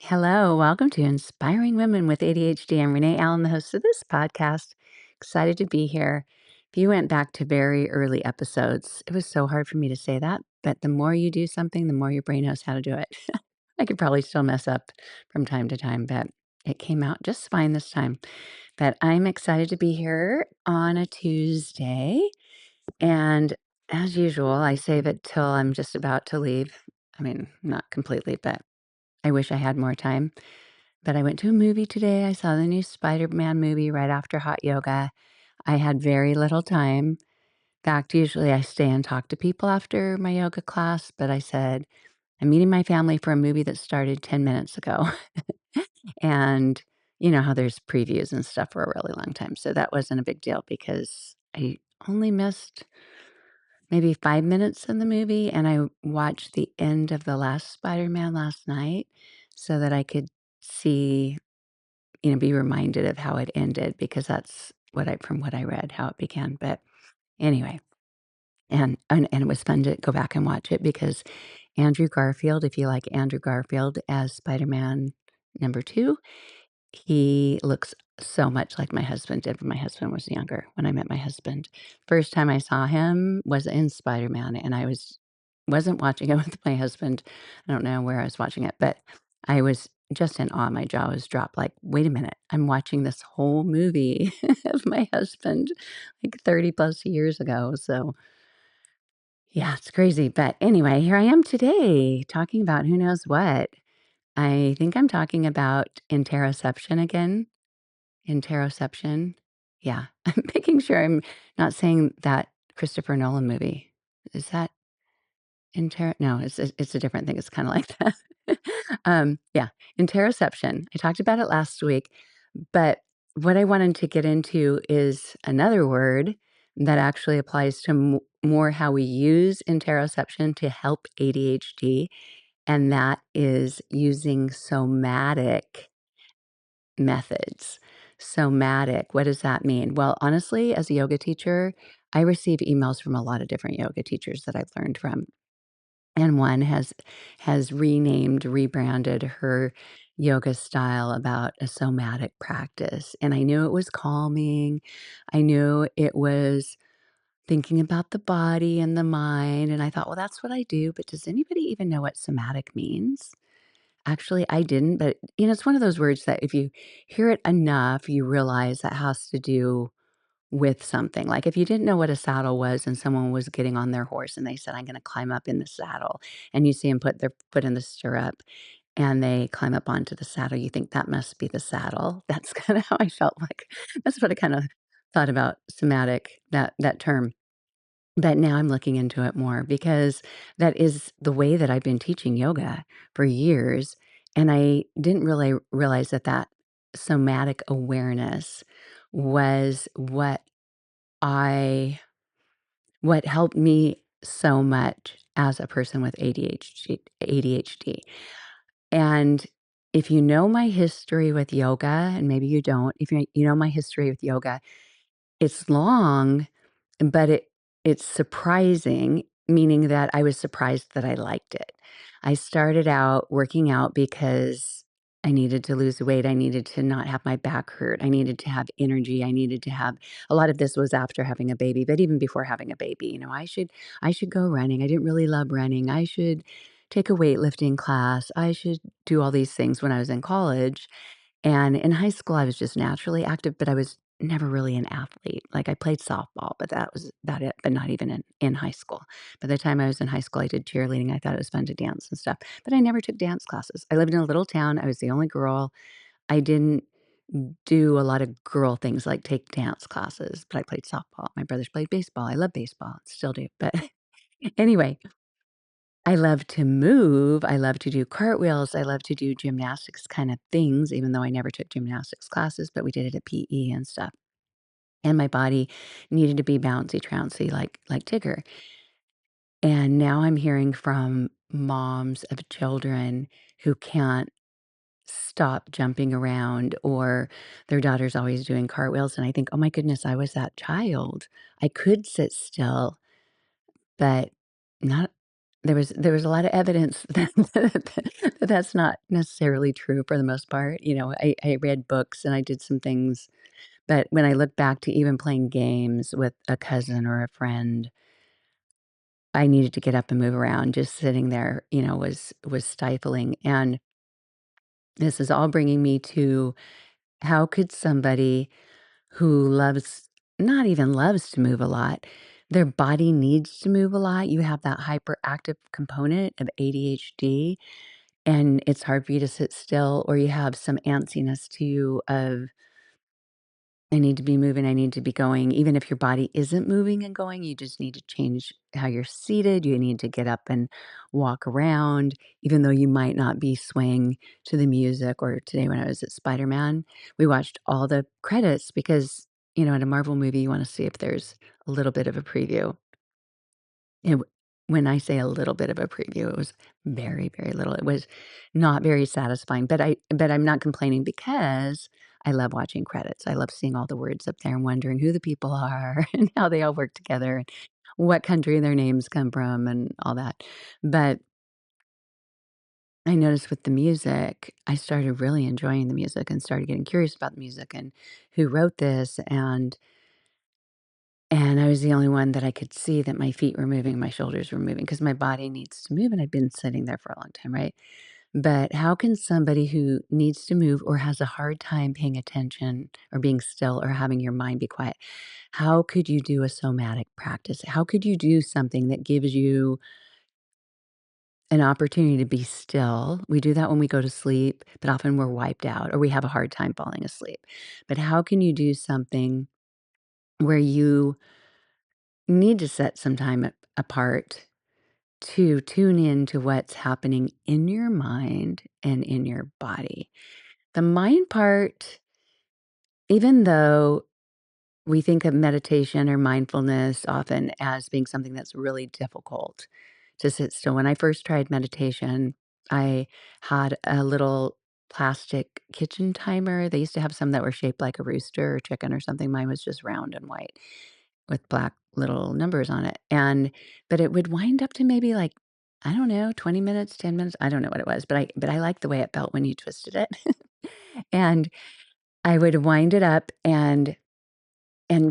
Hello, welcome to Inspiring Women with ADHD. I'm Renee Allen, the host of this podcast. Excited to be here. If you went back to very early episodes, it was so hard for me to say that, but the more you do something, the more your brain knows how to do it. I could probably still mess up from time to time, but it came out just fine this time. But I'm excited to be here on a Tuesday. And as usual, I save it till I'm just about to leave. I mean, not completely, but I wish I had more time. But I went to a movie today. I saw the new Spider-Man movie right after hot yoga. I had very little time. In fact, usually I stay and talk to people after my yoga class, but I said, I'm meeting my family for a movie that started 10 minutes ago. And you know how there's previews and stuff for a really long time. So that wasn't a big deal because I only missed maybe 5 minutes in the movie. And I watched the end of the last Spider-Man last night so that I could see be reminded of how it ended because that's from what I read, how it began. But anyway, and it was fun to go back and watch it because Andrew Garfield, if you like Andrew Garfield as Spider-Man number 2, he looks so much like my husband did when my husband was younger, when I met my husband. First time I saw him was in Spider-Man, and wasn't watching it with my husband. I don't know where I was watching it, but I was just in awe. My jaw was dropped like, "Wait a minute, I'm watching this whole movie of my husband, like 30 plus years ago." So, yeah, it's crazy. But anyway, here I am today talking about who knows what. I think I'm talking about interoception again. Interoception? Yeah. I'm making sure I'm not saying that Christopher Nolan movie. Is that no, it's a different thing. It's kinda like that. Yeah, interoception. I talked about it last week, but what I wanted to get into is another word that actually applies to more how we use interoception to help ADHD, and that is using somatic methods. Somatic, what does that mean? Well, honestly, as a yoga teacher, I receive emails from a lot of different yoga teachers that I've learned from. And one has rebranded her yoga style about a somatic practice. And I knew it was calming. I knew it was thinking about the body and the mind. And I thought, well, that's what I do. But does anybody even know what somatic means? Actually, I didn't, but, it's one of those words that if you hear it enough, you realize that has to do with something. Like, if you didn't know what a saddle was and someone was getting on their horse and they said, "I'm gonna climb up in the saddle," and you see them put their foot in the stirrup and they climb up onto the saddle, you think that must be the saddle. That's kinda how I felt like that's what I kinda thought about somatic, that term. But now I'm looking into it more because that is the way that I've been teaching yoga for years, and I didn't really realize that somatic awareness was I what helped me so much as a person with ADHD. And if you know my history with yoga, and maybe you don't, if you know my history with yoga, it's long, but it's surprising, meaning that I was surprised that I liked it. I started out working out because I needed to lose weight. I needed to not have my back hurt. I needed to have energy. I needed to have a lot of this was after having a baby, but even before having a baby, I should go running. I didn't really love running. I should take a weightlifting class. I should do all these things when I was in college. And in high school, I was just naturally active, but I was never really an athlete. Like I played softball, but that was about it, but not even in high school. By the time I was in high school, I did cheerleading. I thought it was fun to dance and stuff, but I never took dance classes. I lived in a little town. I was the only girl. I didn't do a lot of girl things like take dance classes, but I played softball. My brothers played baseball. I love baseball, still do. But anyway, I love to move. I love to do cartwheels. I love to do gymnastics kind of things, even though I never took gymnastics classes, but we did it at PE and stuff. And my body needed to be bouncy trouncy like Tigger. And now I'm hearing from moms of children who can't stop jumping around or their daughter's always doing cartwheels. And I think, oh my goodness, I was that child. I could sit still, but not there was a lot of evidence that that's not necessarily true for the most part. I read books and I did some things, but when I look back to even playing games with a cousin or a friend, I needed to get up and move around. Just sitting there, was stifling. And this is all bringing me to, how could somebody who loves, not even loves to move a lot, their body needs to move a lot. You have that hyperactive component of ADHD, and it's hard for you to sit still, or you have some antsiness to you of, I need to be moving, I need to be going. Even if your body isn't moving and going, you just need to change how you're seated. You need to get up and walk around, even though you might not be swaying to the music. Or today, when I was at Spider Man, we watched all the credits because, in a Marvel movie, you want to see if there's a little bit of a preview. It w When I say a little bit of a preview, it was very, very little. It was not very satisfying, but I'm not complaining because I love watching credits. I love seeing all the words up there and wondering who the people are and how they all work together and what country their names come from and all that. But I noticed with the music, I started really enjoying the music and started getting curious about the music and who wrote this, and I was the only one that I could see that my feet were moving, my shoulders were moving, because my body needs to move, and I've been sitting there for a long time, right? But how can somebody who needs to move or has a hard time paying attention or being still or having your mind be quiet, how could you do a somatic practice? How could you do something that gives you an opportunity to be still? We do that when we go to sleep, but often we're wiped out or we have a hard time falling asleep. But how can you do something where you need to set some time apart to tune in to what's happening in your mind and in your body? The mind part, even though we think of meditation or mindfulness often as being something that's really difficult to sit still. When I first tried meditation, I had a little plastic kitchen timer. They used to have some that were shaped like a rooster or chicken or something. Mine was just round and white with black little numbers on it. But it would wind up to maybe like, I don't know, 20 minutes, 10 minutes. I don't know what it was, but I liked the way it felt when you twisted it. And I would wind it up and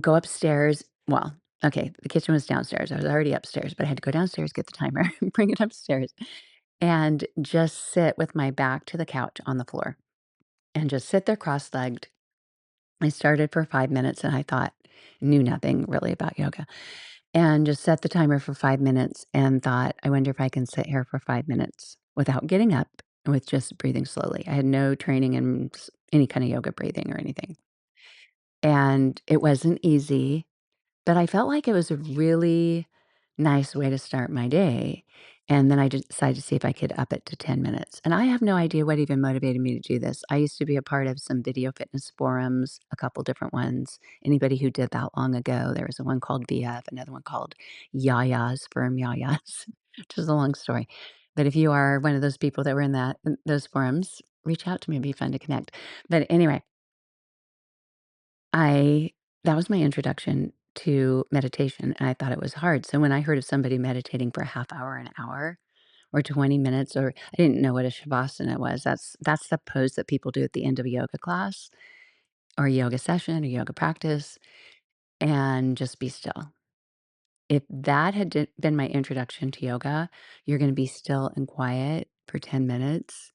go upstairs. Well, okay, the kitchen was downstairs. I was already upstairs, but I had to go downstairs, get the timer, bring it upstairs, and just sit with my back to the couch on the floor and just sit there cross-legged. I started for 5 minutes and I thought, knew nothing really about yoga, and just set the timer for 5 minutes and thought, I wonder if I can sit here for 5 minutes without getting up and with just breathing slowly. I had no training in any kind of yoga breathing or anything. And it wasn't easy. But I felt like it was a really nice way to start my day, and then I decided to see if I could up it to 10 minutes, and I have no idea what even motivated me to do this. I used to be a part of some video fitness forums, a couple different ones. Anybody who did that long ago, there was a one called VF, another one called Yaya's, Firm Yaya's, which is a long story. But if you are one of those people that were in those forums, reach out to me, it'd be fun to connect. But anyway, I that was my introduction to meditation, and I thought it was hard. So when I heard of somebody meditating for a half hour, an hour, or 20 minutes, or I didn't know what a shavasana was. That's the pose that people do at the end of a yoga class or a yoga session or yoga practice, and just be still. If that had been my introduction to yoga, you're going to be still and quiet for 10 minutes.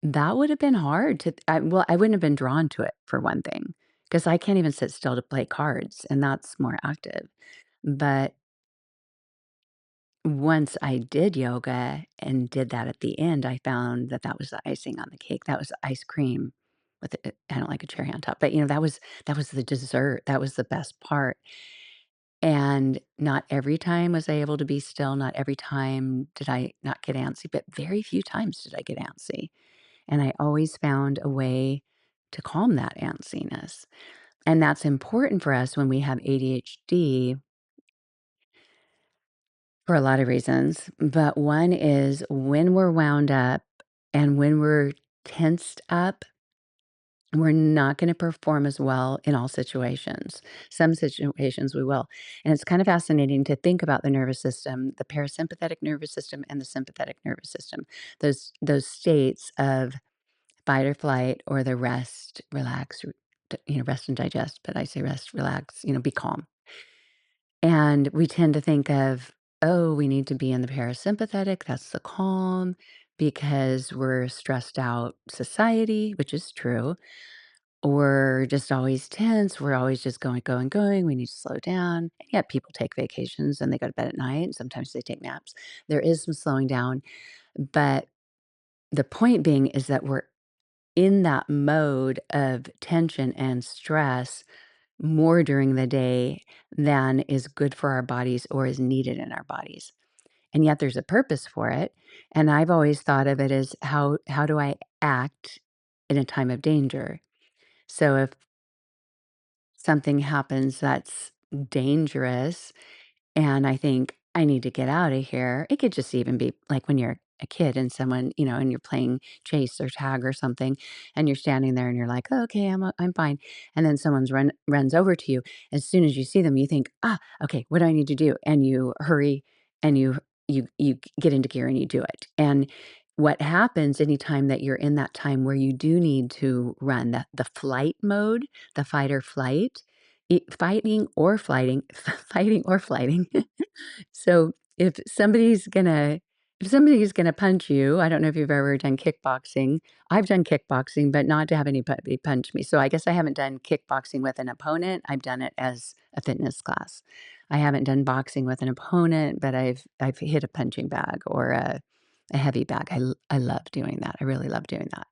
That would have been hard well, I wouldn't have been drawn to it for one thing, because I can't even sit still to play cards, and that's more active. But once I did yoga and did that at the end, I found that that was the icing on the cake. That was ice cream with I don't like a cherry on top, but that was the dessert. That was the best part. And not every time was I able to be still. Not every time did I not get antsy, but very few times did I get antsy. And I always found a way to calm that antsiness. And that's important for us when we have ADHD for a lot of reasons. But one is when we're wound up and when we're tensed up, we're not going to perform as well in all situations. Some situations we will. And it's kind of fascinating to think about the nervous system, the parasympathetic nervous system and the sympathetic nervous system. Those states of fight or flight or the rest, relax, rest and digest, but I say rest, relax, be calm. And we tend to think of, oh, we need to be in the parasympathetic, that's the calm, because we're stressed out society, which is true. We're just always tense. We're always just going, going, going. We need to slow down. And yet people take vacations and they go to bed at night. And sometimes they take naps. There is some slowing down. But the point being is that we're in that mode of tension and stress more during the day than is good for our bodies or is needed in our bodies. And yet there's a purpose for it. And I've always thought of it as how do I act in a time of danger? So if something happens that's dangerous and I think I need to get out of here. It could just even be like when you're a kid and someone, and you're playing chase or tag or something, and you're standing there and you're like, oh, okay, I'm fine. And then someone's runs over to you. As soon as you see them, you think, okay, what do I need to do? And you hurry and you get into gear and you do it. And what happens anytime that you're in that time where you do need to run the flight mode, the fight or flight, fighting or flighting, fighting or flighting. So if somebody's gonna punch you, I don't know if you've ever done kickboxing. I've done kickboxing, but not to have anybody punch me. So I guess I haven't done kickboxing with an opponent. I've done it as a fitness class. I haven't done boxing with an opponent, but I've hit a punching bag or a heavy bag. I love doing that. I really love doing that.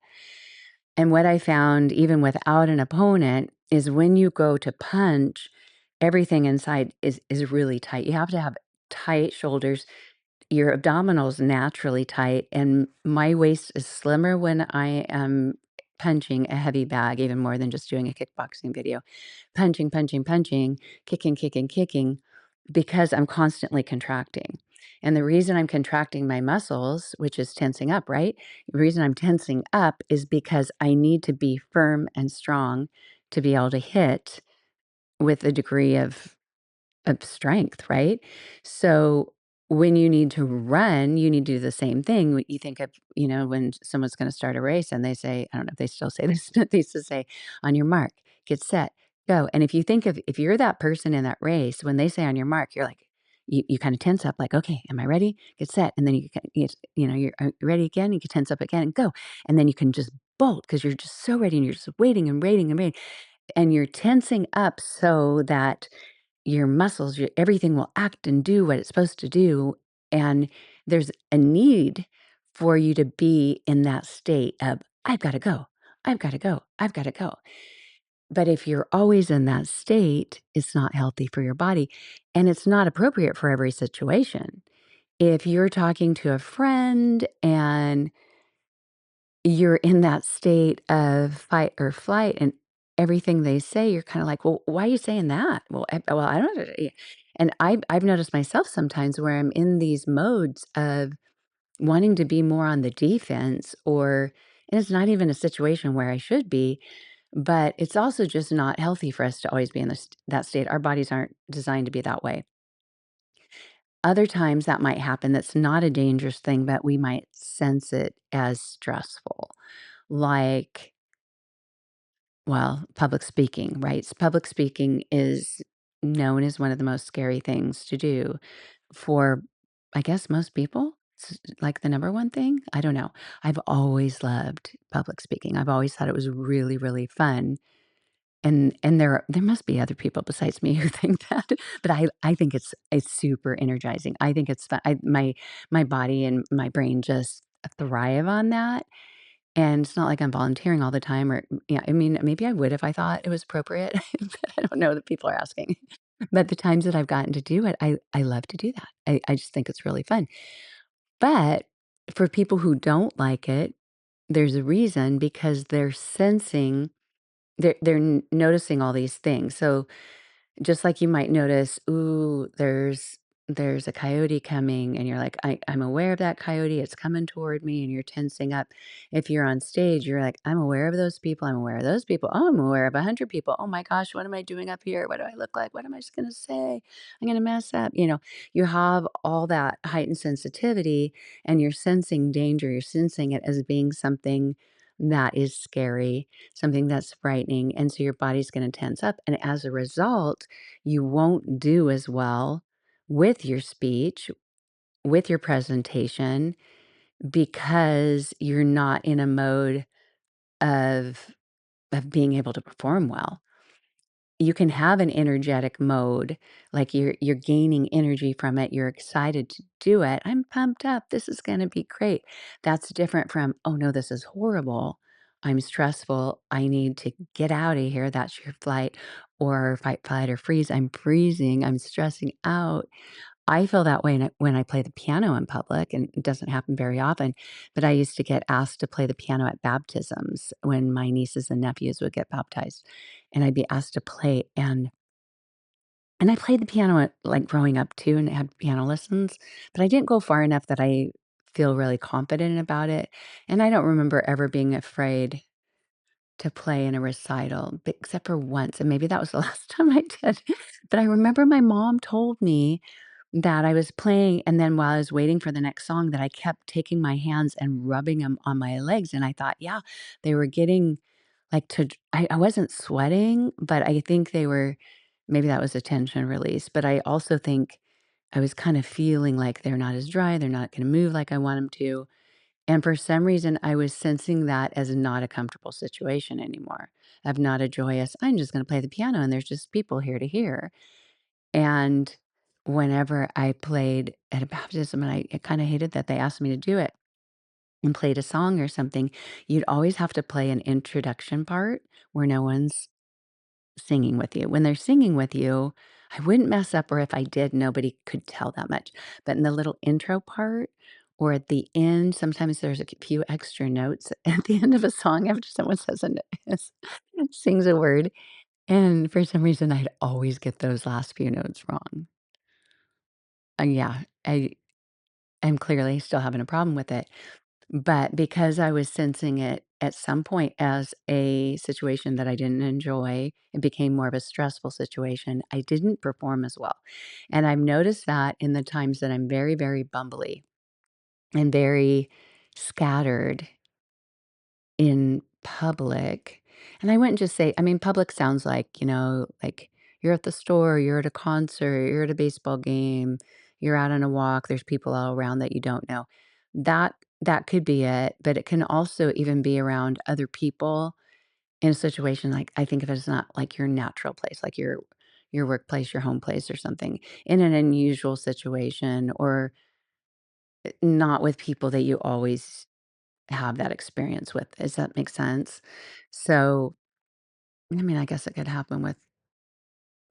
And what I found, even without an opponent, is when you go to punch, everything inside is really tight. You have to have tight shoulders. Your abdominals naturally tight, and my waist is slimmer when I am punching a heavy bag, even more than just doing a kickboxing video. Punching, punching, punching, kicking, kicking, kicking, because I'm constantly contracting. And the reason I'm contracting my muscles, which is tensing up, right? The reason I'm tensing up is because I need to be firm and strong to be able to hit with a degree of strength, right? So when you need to run, you need to do the same thing. You think of, when someone's going to start a race and they say, I don't know if they still say this, but they used to say, on your mark, get set, go. And if you think of, if you're that person in that race, when they say on your mark, you're like, you kind of tense up like, okay, am I ready? Get set. And then you're ready again. You can tense up again and go. And then you can just bolt because you're just so ready and you're just waiting and waiting and waiting. And you're tensing up so that your muscles, everything will act and do what it's supposed to do. And there's a need for you to be in that state of, I've got to go. I've got to go. I've got to go. But if you're always in that state, it's not healthy for your body and it's not appropriate for every situation. If you're talking to a friend and you're in that state of fight or flight and everything they say, you're kinda like, "Well, why are you saying that?" I don't and I've noticed myself sometimes where I'm in these modes of wanting to be more on the defense and it's not even a situation where I should be, but it's also just not healthy for us to always be in that state. Our bodies aren't designed to be that way. Other times that might happen that's not a dangerous thing, but we might sense it as stressful, like public speaking, right? Public speaking is known as one of the most scary things to do for, I guess, most people. It's like the number one thing. I don't know. I've always loved public speaking. I've always thought it was really, really fun. And there must be other people besides me who think that, but I think it's super energizing. I think it's fun. My body and my brain just thrive on that. And it's not like I'm volunteering all the time or yeah, I mean, maybe I would if I thought it was appropriate, but I don't know that people are asking. But the times that I've gotten to do it, I love to do that. I just think it's really fun. But for people who don't like it, there's a reason because they're noticing all these things. So just like you might notice, ooh, there's there's a coyote coming and you're like, I'm aware of that coyote. It's coming toward me and you're tensing up. If you're on stage, you're like, I'm aware of those people. I'm aware of those people. Oh, I'm aware of 100 people. Oh my gosh, what am I doing up here? What do I look like? What am I just going to say? I'm going to mess up. You have all that heightened sensitivity and you're sensing danger. You're sensing it as being something that is scary, something that's frightening. And so your body's going to tense up. And as a result, you won't do as well with your speech, with your presentation, because you're not in a mode of being able to perform well. You can have an energetic mode, like you're gaining energy from it, you're excited to do it. I'm pumped up. This is going to be great. That's different from, oh no, this is horrible. I'm stressful. I need to get out of here. That's your flight or fight, flight, or freeze. I'm freezing. I'm stressing out. I feel that way when I play the piano in public, and it doesn't happen very often, but I used to get asked to play the piano at baptisms when my nieces and nephews would get baptized, and I'd be asked to play, and I played the piano at, like, growing up too and had piano lessons, but I didn't go far enough that I feel really confident about it, and I don't remember ever being afraid to play in a recital, b except for once, and maybe that was the last time I did. But I remember my mom told me that I was playing, and then while I was waiting for the next song, that I kept taking my hands and rubbing them on my legs, and I thought, yeah, they were getting, like, I wasn't sweating, but I think they were maybe that was a tension release, but I also think I was kind of feeling like they're not as dry, they're not gonna move like I want them to. And for some reason, I was sensing that as not a comfortable situation anymore, of not a joyous, I'm just going to play the piano and there's just people here to hear. And whenever I played at a baptism, and I kind of hated that they asked me to do it and played a song or something, you'd always have to play an introduction part where no one's singing with you. When they're singing with you, I wouldn't mess up, or if I did, nobody could tell that much. But in the little intro part or at the end, sometimes there's a few extra notes at the end of a song after someone says sings a word. And for some reason, I'd always get those last few notes wrong. Yeah, I'm clearly still having a problem with it. But because I was sensing it at some point as a situation that I didn't enjoy, it became more of a stressful situation. I didn't perform as well. And I've noticed that in the times that I'm very, very bumbly and very scattered in public. And I wouldn't just say, I mean, public sounds like, like you're at the store, you're at a concert, you're at a baseball game, you're out on a walk, there's people all around that you don't know. That could be it, but it can also even be around other people in a situation like I think if it's not like your natural place, like your workplace, your home place or something, in an unusual situation or not with people that you always have that experience with. Does that make sense? So, I mean, I guess it could happen with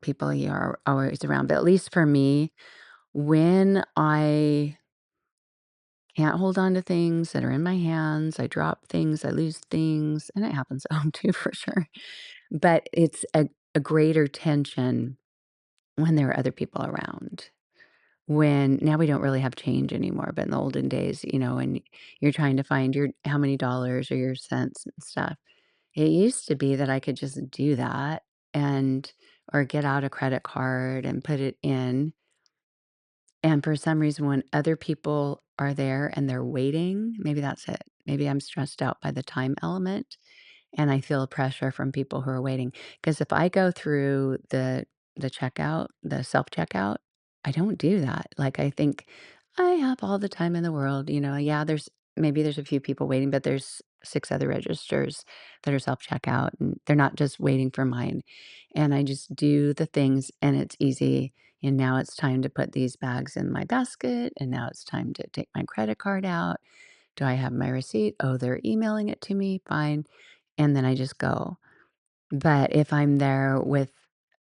people you are always around, but at least for me, when I can't hold on to things that are in my hands, I drop things, I lose things, and it happens at home too for sure. But it's a greater tension when there are other people around. When now we don't really have change anymore, but in the olden days, and you're trying to find your how many dollars or your cents and stuff. It used to be that I could just do that and or get out a credit card and put it in, and for some reason, when other people are there and they're waiting, maybe that's it. Maybe I'm stressed out by the time element and I feel pressure from people who are waiting. Because if I go through the checkout, the self-checkout, I don't do that. Like, I think I have all the time in the world, yeah, there's a few people waiting, but there's 6 other registers that are self-checkout, and they're not just waiting for mine. And I just do the things, and it's easy, and now it's time to put these bags in my basket, and now it's time to take my credit card out. Do I have my receipt? Oh, they're emailing it to me, fine, and then I just go. But if I'm there with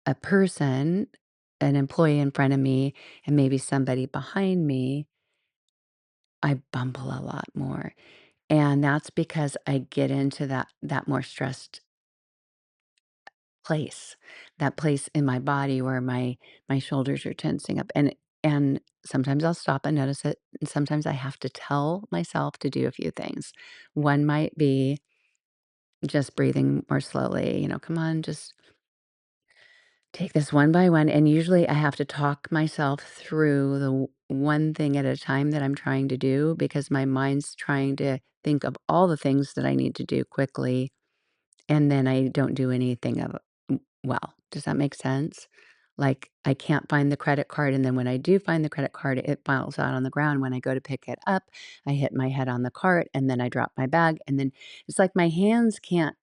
a person, an employee in front of me, and maybe somebody behind me, I bumble a lot more, and that's because I get into that more stressed place, that place in my body where my shoulders are tensing up, and And sometimes I'll stop and notice it, and sometimes I have to tell myself to do a few things. One might be just breathing more slowly, come on, just take this one by one. And usually I have to talk myself through the one thing at a time that I'm trying to do because my mind's trying to think of all the things that I need to do quickly. And then I don't do anything of well. Does that make sense? Like I can't find the credit card. And then when I do find the credit card, it falls out on the ground. When I go to pick it up, I hit my head on the cart and then I drop my bag. And then it's like my hands can't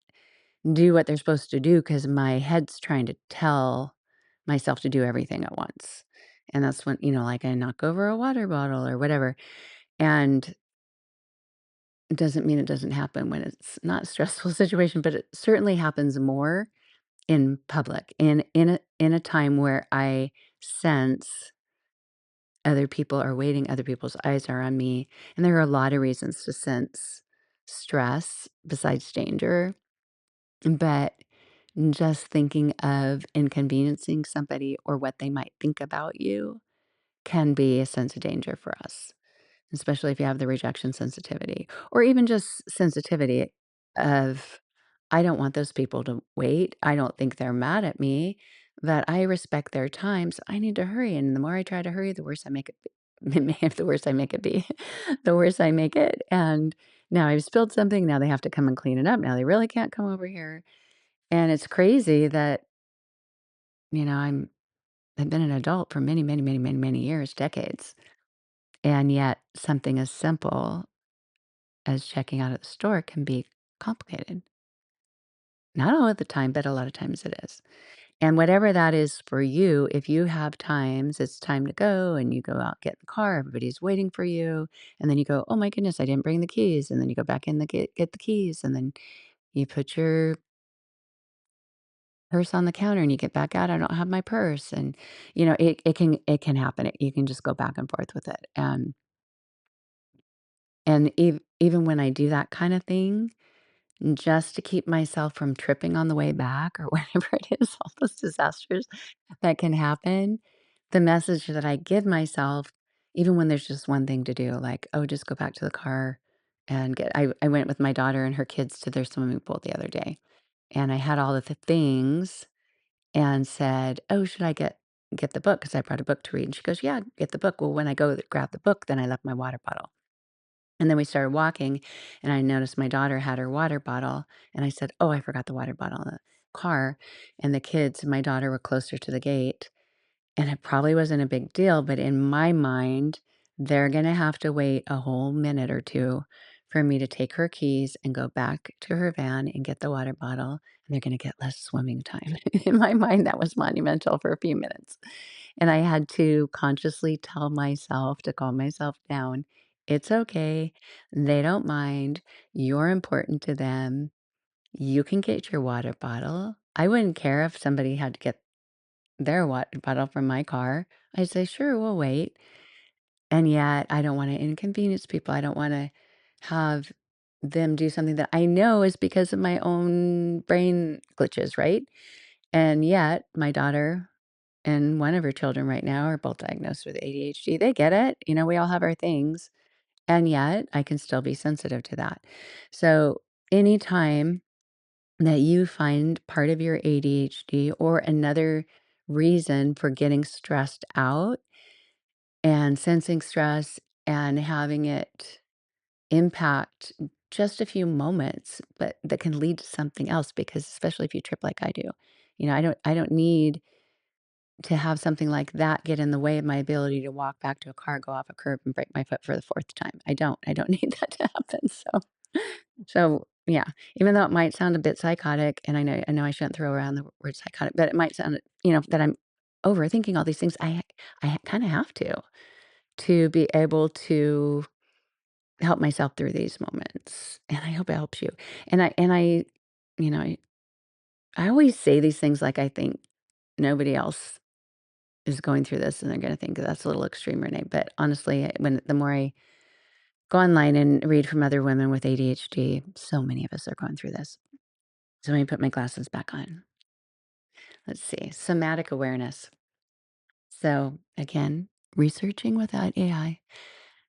do what they're supposed to do because my head's trying to tell myself to do everything at once. And that's when, like I knock over a water bottle or whatever. And it doesn't mean it doesn't happen when it's not a stressful situation, but it certainly happens more in public, in a time where I sense other people are waiting, other people's eyes are on me, and there are a lot of reasons to sense stress besides danger, but just thinking of inconveniencing somebody or what they might think about you can be a sense of danger for us, especially if you have the rejection sensitivity or even just sensitivity of, I don't want those people to wait. I don't think they're mad at me, but I respect their time. So I need to hurry. And the more I try to hurry, the worse I make it be. The worse I make it be, the worse I make it. And now I've spilled something. Now they have to come and clean it up. Now they really can't come over here. And it's crazy that, I've been an adult for many, many, many, many, many years, decades. And yet something as simple as checking out at the store can be complicated. Not all of the time, but a lot of times it is. And whatever that is for you, if you have times it's time to go and you go out, get in the car, everybody's waiting for you. And then you go, oh my goodness, I didn't bring the keys. And then you go back in get the keys. And then you put your purse on the counter and you get back out. I don't have my purse. And, it can happen. You can just go back and forth with it. And even when I do that kind of thing, just to keep myself from tripping on the way back or whatever it is, all those disasters that can happen, the message that I give myself, even when there's just one thing to do, like, oh, just go back to the car and I went with my daughter and her kids to their swimming pool the other day. And I had all of the things and said, oh, should I get the book? Because I brought a book to read. And she goes, yeah, get the book. Well, when I go to grab the book, then I left my water bottle. And then we started walking, and I noticed my daughter had her water bottle, and I said, "Oh, I forgot the water bottle in the car." And the kids and my daughter were closer to the gate, and it probably wasn't a big deal, but in my mind, they're gonna have to wait a whole minute or 2 for me to take her keys and go back to her van and get the water bottle, and they're gonna get less swimming time. In my mind, that was monumental for a few minutes. And I had to consciously tell myself to calm myself down. It's okay. They don't mind. You're important to them. You can get your water bottle. I wouldn't care if somebody had to get their water bottle from my car. I'd say, sure, we'll wait. And yet, I don't want to inconvenience people. I don't want to have them do something that I know is because of my own brain glitches, right? And yet, my daughter and one of her children right now are both diagnosed with ADHD. They get it. We all have our things. And yet I can still be sensitive to that. So anytime that you find part of your ADHD or another reason for getting stressed out and sensing stress and having it impact just a few moments, but that can lead to something else because especially if you trip like I do. I don't need to have something like that get in the way of my ability to walk back to a car, go off a curb, and break my foot for the 4th time. I don't need that to happen, so, yeah, even though it might sound a bit psychotic, and I know I shouldn't throw around the word psychotic, but it might sound, that I'm overthinking all these things, I kinda have to be able to help myself through these moments, and I hope it helps you. And I you know, I always say these things like I think nobody else is going through this and they're going to think that's a little extreme, Renee. But honestly, when the more I go online and read from other women with ADHD, so many of us are going through this. So let me put my glasses back on. Let's see. Somatic awareness. So again, researching without AI.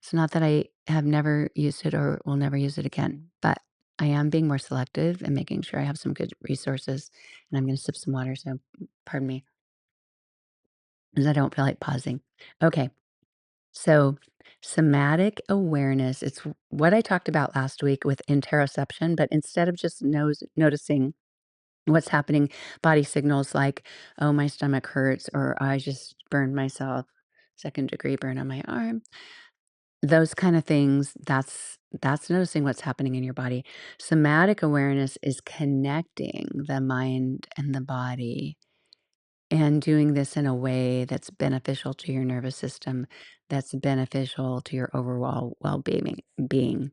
It's not that I have never used it or will never use it again, but I am being more selective and making sure I have some good resources. And I'm going to sip some water. So, pardon me, because I don't feel like pausing. Okay. So, somatic awareness, it's what I talked about last week with interoception, but instead of just noticing what's happening, body signals like, oh, my stomach hurts, or I just burned myself, second-degree burn on my arm. Those kind of things, that's noticing what's happening in your body. Somatic awareness is connecting the mind and the body and doing this in a way that's beneficial to your nervous system, that's beneficial to your overall well-being.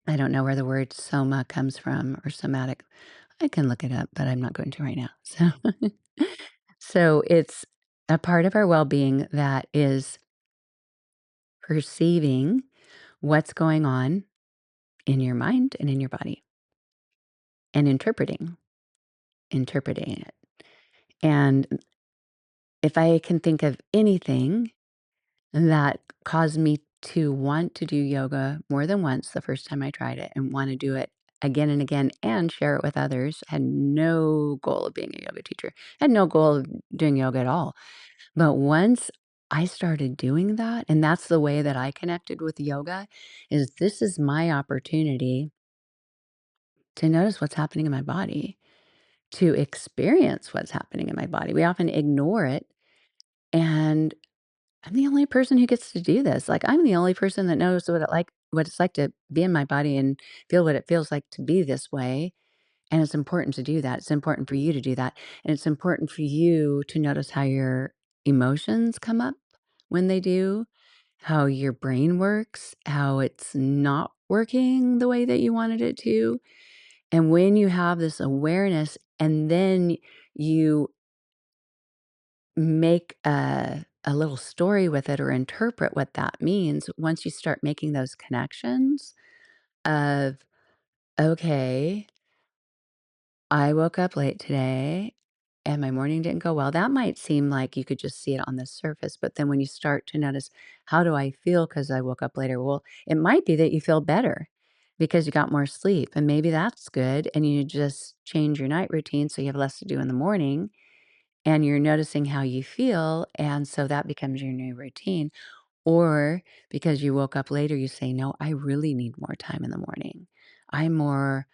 I don't know where the word soma comes from or somatic. I can look it up, but I'm not going to right now. So it's a part of our well-being that is perceiving what's going on in your mind and in your body and interpreting it. And if I can think of anything that caused me to want to do yoga more than once the first time I tried it and want to do it again and again and share it with others, had no goal of being a yoga teacher, had no goal of doing yoga at all. But once I started doing that, and that's the way that I connected with yoga, is this is my opportunity to notice what's happening in my body, to experience what's happening in my body. We often ignore it. And I'm the only person who gets to do this. Like, I'm the only person that knows what it's like to be in my body and feel what it feels like to be this way. And it's important to do that. It's important for you to do that. And it's important for you to notice how your emotions come up when they do, how your brain works, how it's not working the way that you wanted it to. And when you have this awareness and then you make a little story with it or interpret what that means, once you start making those connections of, okay, I woke up late today and my morning didn't go well. That might seem like you could just see it on the surface, but then when you start to notice, how do I feel because I woke up later? Well, it might be that you feel better because you got more sleep, and maybe that's good. And you just change your night routine so you have less to do in the morning and you're noticing how you feel. And so that becomes your new routine. Or because you woke up later, you say, no, I really need more time in the morning. I'm more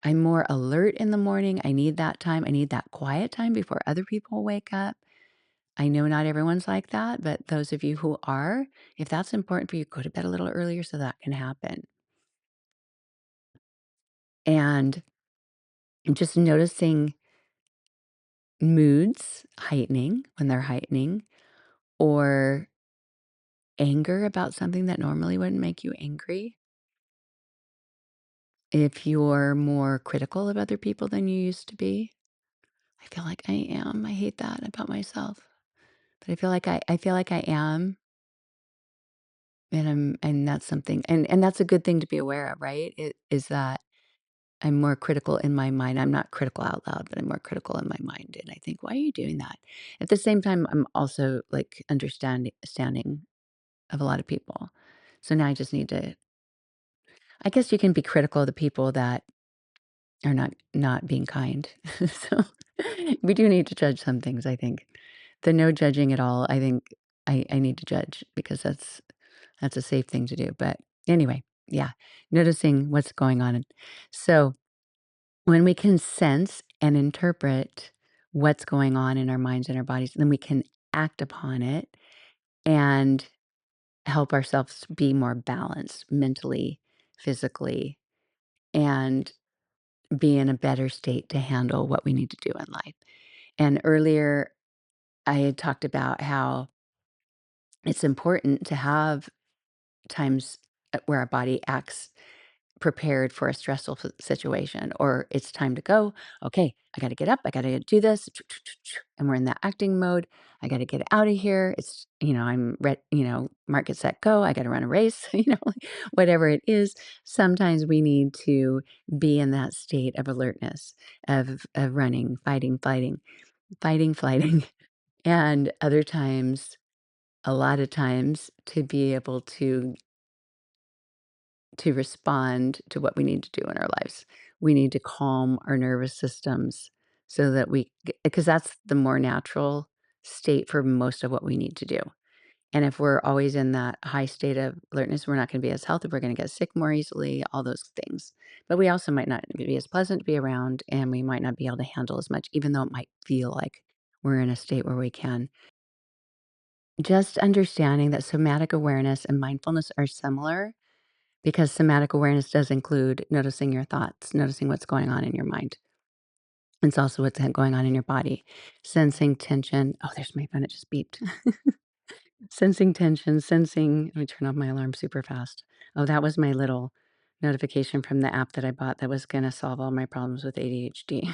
I'm more alert in the morning. I need that time. I need that quiet time before other people wake up. I know not everyone's like that, but those of you who are, if that's important for you, go to bed a little earlier so that can happen. And just noticing moods heightening when they're heightening, or anger about something that normally wouldn't make you angry. If you're more critical of other people than you used to be, I feel like I am. I hate that about myself. But I feel like I am. And that's something, and that's a good thing to be aware of, right? It is that I'm more critical in my mind. I'm not critical out loud, but I'm more critical in my mind. And I think, why are you doing that? At the same time, I'm also like understanding of a lot of people. So now I just need to, I guess you can be critical of the people that are not being kind. So we do need to judge some things, I think. The no judging at all, I think I need to judge because that's a safe thing to do. But anyway, yeah, noticing what's going on. So when we can sense and interpret what's going on in our minds and our bodies, then we can act upon it and help ourselves be more balanced mentally, physically, and be in a better state to handle what we need to do in life. And earlier, I had talked about how it's important to have times where our body acts prepared for a stressful situation, or it's time to go. Okay, I got to get up. I got to do this. And we're in that acting mode. I got to get out of here. I'm ready, mark it, set, go. I got to run a race, whatever it is. Sometimes we need to be in that state of alertness, of running, fighting, flighting. And other times a lot of times to be able to respond to what we need to do in our lives. We need to calm our nervous systems so that because that's the more natural state for most of what we need to do. And if we're always in that high state of alertness, we're not going to be as healthy. We're going to get sick more easily, all those things. But we also might not be as pleasant to be around, and we might not be able to handle as much, even though it might feel like we're in a state where we can. Just understanding that somatic awareness and mindfulness are similar because somatic awareness does include noticing your thoughts, noticing what's going on in your mind. It's also what's going on in your body, sensing tension. Oh, there's my phone. It just beeped. Sensing tension, let me turn off my alarm super fast. Oh, that was my little notification from the app that I bought that was going to solve all my problems with ADHD.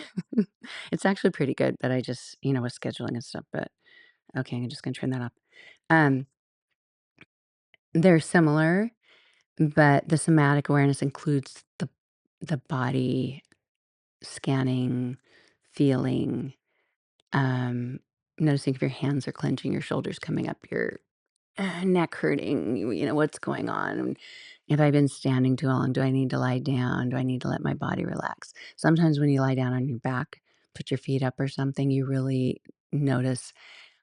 It's actually pretty good, but I just, was scheduling and stuff. But okay, I'm just going to turn that off. Um, they're similar, but the somatic awareness includes the body scanning, feeling, um, noticing if your hands are clenching, your shoulders coming up, your neck hurting, what's going on? Have I been standing too long? Do I need to lie down? Do I need to let my body relax? Sometimes when you lie down on your back, put your feet up or something, you really notice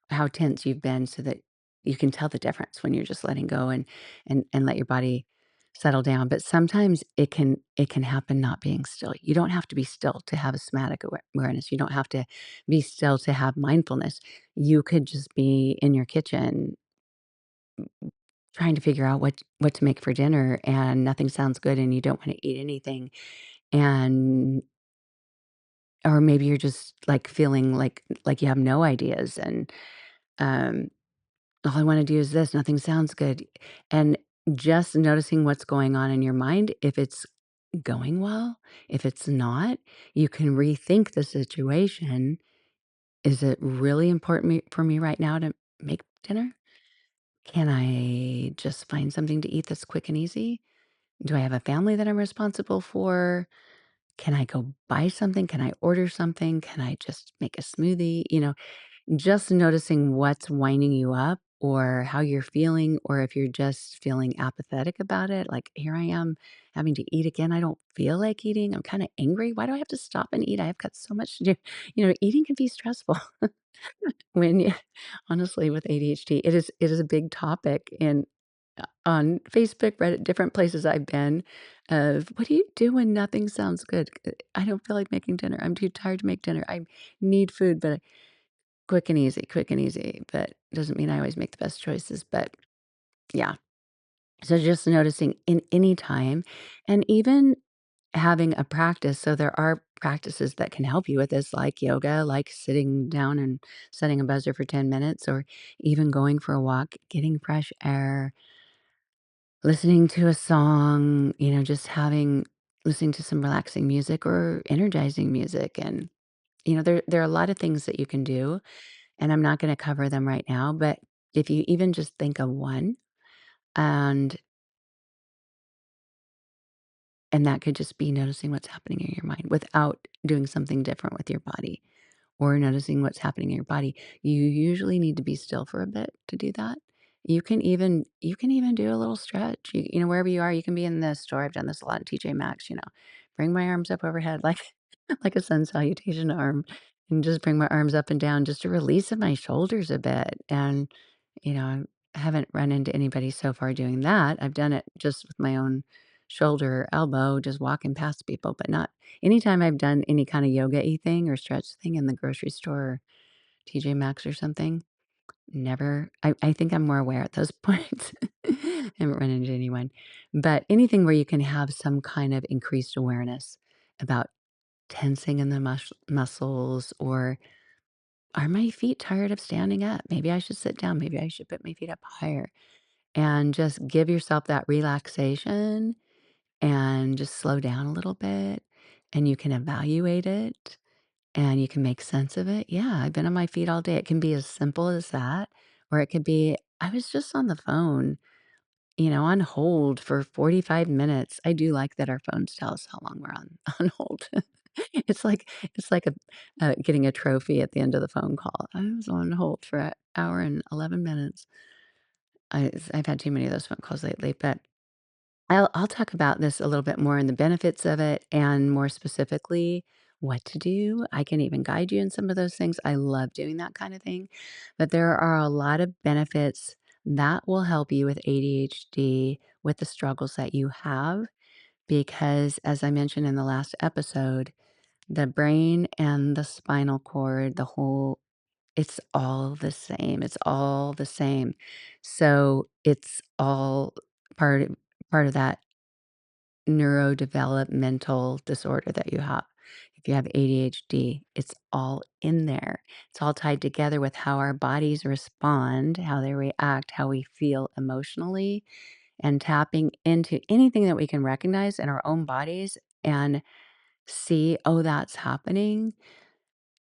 how tense you've been so that you can tell the difference when you're just letting go and let your body settle down. But sometimes it can happen not being still. You don't have to be still to have a somatic awareness. You don't have to be still to have mindfulness. You could just be in your kitchen trying to figure out what to make for dinner, and nothing sounds good and you don't wanna eat anything, and or maybe you're just, like, feeling like you have no ideas and, um, "All I wanna do is this, nothing sounds good," and just noticing what's going on in your mind, if it's going well, if it's not, you can rethink the situation. "Is it really important for me right now to make dinner? Can I just find something to eat that's quick and easy? Do I have a family that I'm responsible for? Can I go buy something? Can I order something? Can I just make a smoothie?" Just noticing what's winding you up or how you're feeling, or if you're just feeling apathetic about it. Like, here I am having to eat again. I don't feel like eating. I'm kind of angry. Why do I have to stop and eat? I've got so much to do. Eating can be stressful when you, honestly, with ADHD, it is a big topic. And on Facebook, Reddit, different places I've been of, "What do you do when nothing sounds good? I don't feel like making dinner. I'm too tired to make dinner. I need food, but quick and easy." But doesn't mean I always make the best choices, but yeah. So just noticing in any time and even having a practice. So there are practices that can help you with this, like yoga, like sitting down and setting a buzzer for 10 minutes, or even going for a walk, getting fresh air, listening to a song, just listening to some relaxing music or energizing music. And, there are a lot of things that you can do, and I'm not going to cover them right now, but if you even just think of one, and and that could just be noticing what's happening in your mind without doing something different with your body, or noticing what's happening in your body. You usually need to be still for a bit to do that. You can even do a little stretch. Wherever you are, you can be in the store. I've done this a lot in TJ Maxx, bring my arms up overhead like like a sun salutation arm, and just bring my arms up and down just to release my shoulders a bit. And, I haven't run into anybody so far doing that. I've done it just with my own shoulder or elbow, just walking past people, but not anytime I've done any kind of yoga-y thing or stretch thing in the grocery store or TJ Maxx or something. Never. I think I'm more aware at those points. Haven't run into anyone. But anything where you can have some kind of increased awareness about tensing in the muscles, or are my feet tired of standing up? Maybe I should sit down. Maybe I should put my feet up higher, and just give yourself that relaxation and just slow down a little bit, and you can evaluate it and you can make sense of it. Yeah, I've been on my feet all day. It can be as simple as that, or it could be, I was just on the phone, on hold for 45 minutes. I do like that our phones tell us how long we're on, on hold. It's like getting a trophy at the end of the phone call. I was on hold for an hour and 11 minutes. I've had too many of those phone calls lately, but I'll talk about this a little bit more and the benefits of it and more specifically what to do. I can even guide you in some of those things. I love doing that kind of thing. But there are a lot of benefits that will help you with ADHD with the struggles that you have because as I mentioned in the last episode, the brain and the spinal cord, the whole it's all the same. It's all the same. So it's all part of that neurodevelopmental disorder that you have. If you have ADHD, it's all in there. It's all tied together with how our bodies respond, how they react, how we feel emotionally, and tapping into anything that we can recognize in our own bodies and see, oh, that's happening.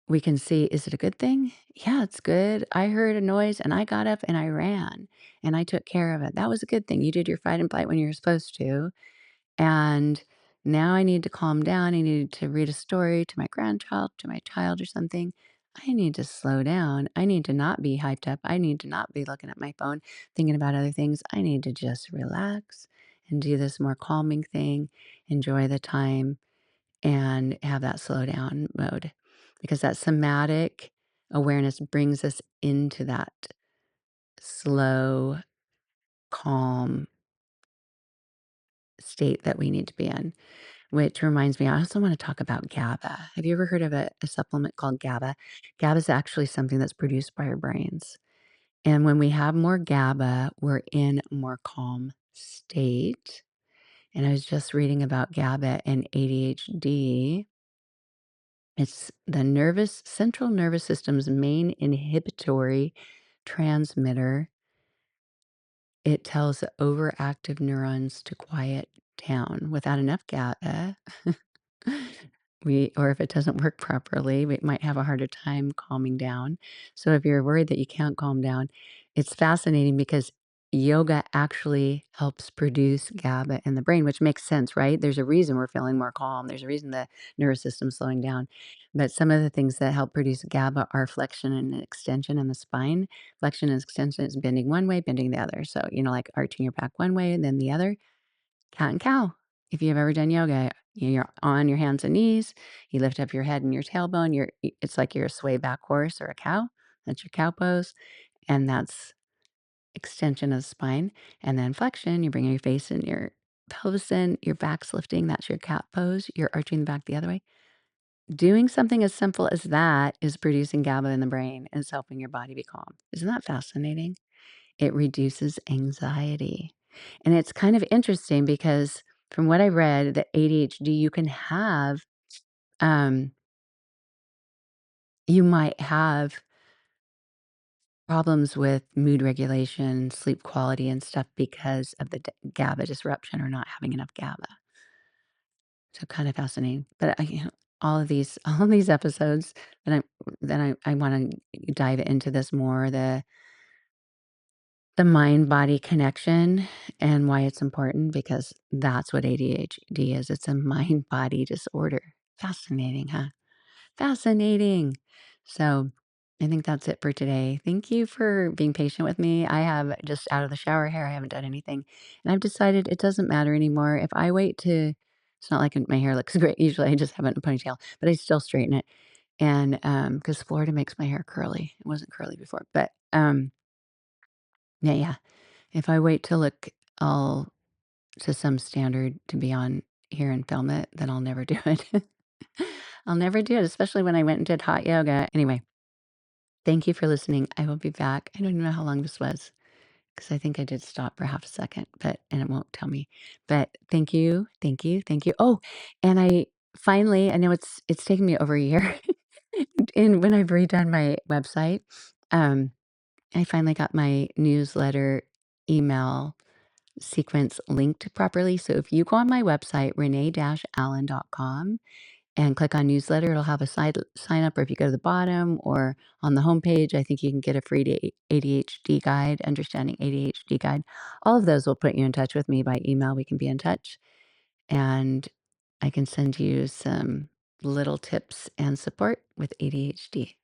We can see, is it a good thing? Yeah, it's good. I heard a noise and I got up and I ran and I took care of it. That was a good thing. You did your fight and flight when you were supposed to. And now I need to calm down. I need to read a story to my grandchild, to my child or something. I need to slow down. I need to not be hyped up. I need to not be looking at my phone, thinking about other things. I need to just relax and do this more calming thing, enjoy the time, and have that slow down mode because that somatic awareness brings us into that slow, calm state that we need to be in. Which reminds me, I also want to talk about GABA. Have you ever heard of a supplement called GABA? GABA is actually something that's produced by our brains. And when we have more GABA, we're in a more calm state. And I was just reading about GABA and ADHD. It's the central nervous system's main inhibitory transmitter. It tells the overactive neurons to quiet down. Without enough GABA, or if it doesn't work properly, we might have a harder time calming down. So if you're worried that you can't calm down, it's fascinating because yoga actually helps produce GABA in the brain, which makes sense, right? There's a reason we're feeling more calm. There's a reason the nervous system's slowing down. But some of the things that help produce GABA are flexion and extension in the spine. Flexion and extension is bending one way, bending the other. So, like arching your back one way and then the other. Cat and cow. If you've ever done yoga, you're on your hands and knees, you lift up your head and your tailbone, it's like you're a sway back horse or a cow. That's your cow pose, and that's extension of the spine. And then flexion, you bring your face and your pelvis in, your back's lifting, that's your cat pose. You're arching the back the other way. Doing something as simple as that is producing GABA in the brain and it's helping your body be calm. Isn't that fascinating? It reduces anxiety. And it's kind of interesting because from what I read, the ADHD um, you might have problems with mood regulation, sleep quality, and stuff because of the GABA disruption or not having enough GABA. So kind of fascinating. But all of these episodes that I want to dive into this more the mind body connection and why it's important because that's what ADHD is. It's a mind body disorder. Fascinating, huh? Fascinating. So I think that's it for today. Thank you for being patient with me. I have just out of the shower hair. I haven't done anything. And I've decided it doesn't matter anymore. If I wait to, it's not like my hair looks great. Usually I just have it in a ponytail, but I still straighten it. And because Florida makes my hair curly. It wasn't curly before, but yeah. If I wait to look all to some standard to be on here and film it, then I'll never do it. I'll never do it, especially when I went and did hot yoga. Anyway, thank you for listening. I will be back. I don't even know how long this was because I think I did stop for half a second, and it won't tell me. But thank you, thank you, thank you. Oh, and I know it's taken me over a year, and when I've redone my website, um, I finally got my newsletter email sequence linked properly. So if you go on my website, renee-allen.com, and click on newsletter, it'll have a sign up. Or if you go to the bottom or on the homepage, I think you can get a free ADHD guide, understanding ADHD guide. All of those will put you in touch with me by email. We can be in touch and I can send you some little tips and support with ADHD.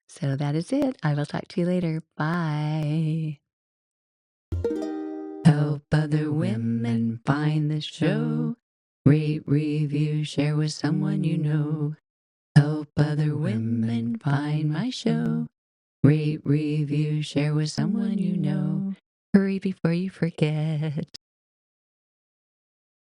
So that is it. I will talk to you later. Bye. Help other women find the show. Rate, review, share with someone you know. Help other women find my show. Rate, review, share with someone you know. Hurry before you forget.